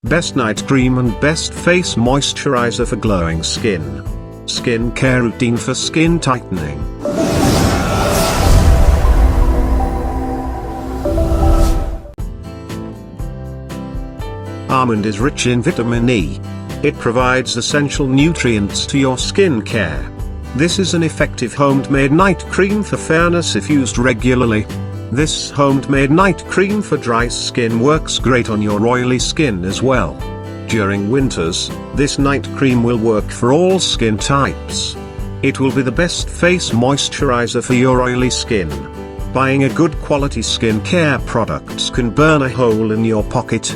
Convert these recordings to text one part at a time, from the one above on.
Best night cream and best face moisturizer for glowing skin. Skin care routine for skin tightening. Almond is rich in vitamin E. It provides essential nutrients to your skin care. This is an effective homemade night cream for fairness if used regularly. This homemade night cream for dry skin works great on your oily skin as well. During winters, this night cream will work for all skin types. It will be the best face moisturizer for your oily skin. Buying a good quality skin care products can burn a hole in your pocket.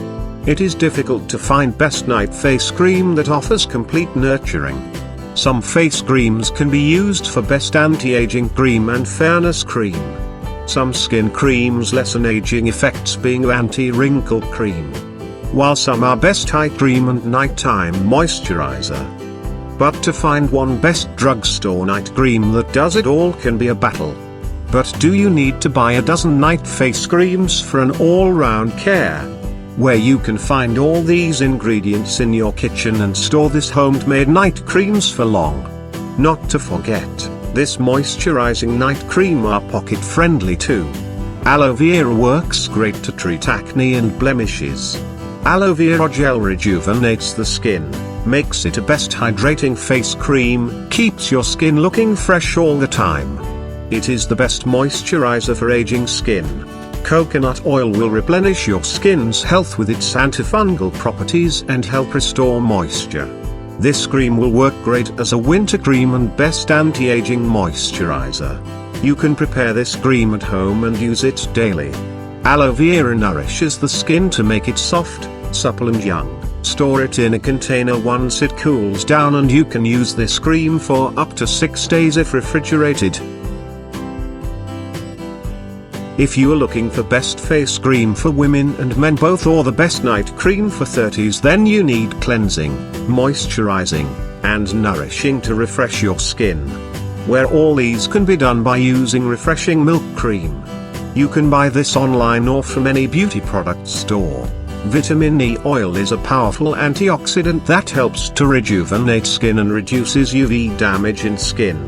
It is difficult to find best night face cream that offers complete nurturing. Some face creams can be used for best anti-aging cream and fairness cream. Some skin creams lessen aging effects being anti-wrinkle cream, while some are best eye cream and nighttime moisturizer. But to find one best drugstore night cream that does it all can be a battle. But do you need to buy a dozen night face creams for an all-round care? Where you can find all these ingredients in your kitchen and store this homemade night creams for long. Not to forget, this moisturizing night cream are pocket friendly too. Aloe vera works great to treat acne and blemishes. Aloe vera gel rejuvenates the skin, makes it a best hydrating face cream, keeps your skin looking fresh all the time. It is the best moisturizer for aging skin. Coconut oil will replenish your skin's health with its antifungal properties and help restore moisture. This cream will work great as a winter cream and best anti-aging moisturizer. You can prepare this cream at home and use it daily. Aloe vera nourishes the skin to make it soft, supple and young. Store it in a container once it cools down and you can use this cream for up to 6 days if refrigerated. If you are looking for best face cream for women and men both or the best night cream for 30s, then you need cleansing, moisturizing, and nourishing to refresh your skin. Where all these can be done by using refreshing milk cream. You can buy this online or from any beauty product store. Vitamin E oil is a powerful antioxidant that helps to rejuvenate skin and reduces UV damage in skin.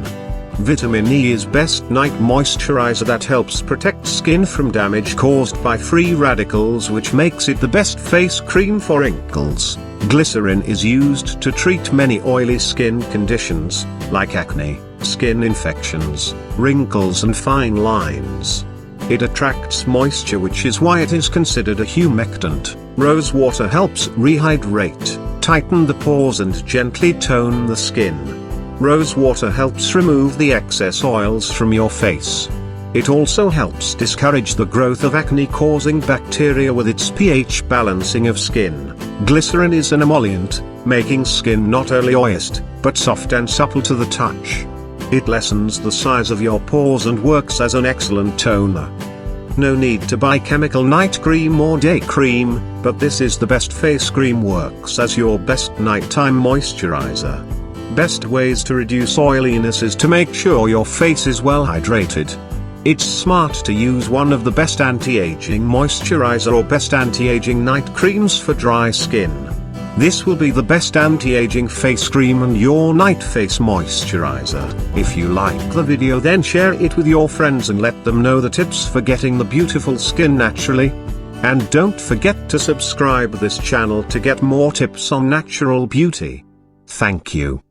Vitamin E is best night moisturizer that helps protect skin from damage caused by free radicals, which makes it the best face cream for wrinkles. Glycerin is used to treat many oily skin conditions, like acne, skin infections, wrinkles and fine lines. It attracts moisture, which is why it is considered a humectant. Rose water helps rehydrate, tighten the pores and gently tone the skin. Rose water helps remove the excess oils from your face. It also helps discourage the growth of acne-causing bacteria with its pH balancing of skin. Glycerin is an emollient, making skin not only moist, but soft and supple to the touch. It lessens the size of your pores and works as an excellent toner. No need to buy chemical night cream or day cream, but this is the best face cream, works as your best nighttime moisturizer. Best ways to reduce oiliness is to make sure your face is well hydrated. It's smart to use one of the best anti-aging moisturizer or best anti-aging night creams for dry skin. This will be the best anti-aging face cream and your night face moisturizer. If you like the video, then share it with your friends and let them know the tips for getting the beautiful skin naturally. And don't forget to subscribe this channel to get more tips on natural beauty. Thank you.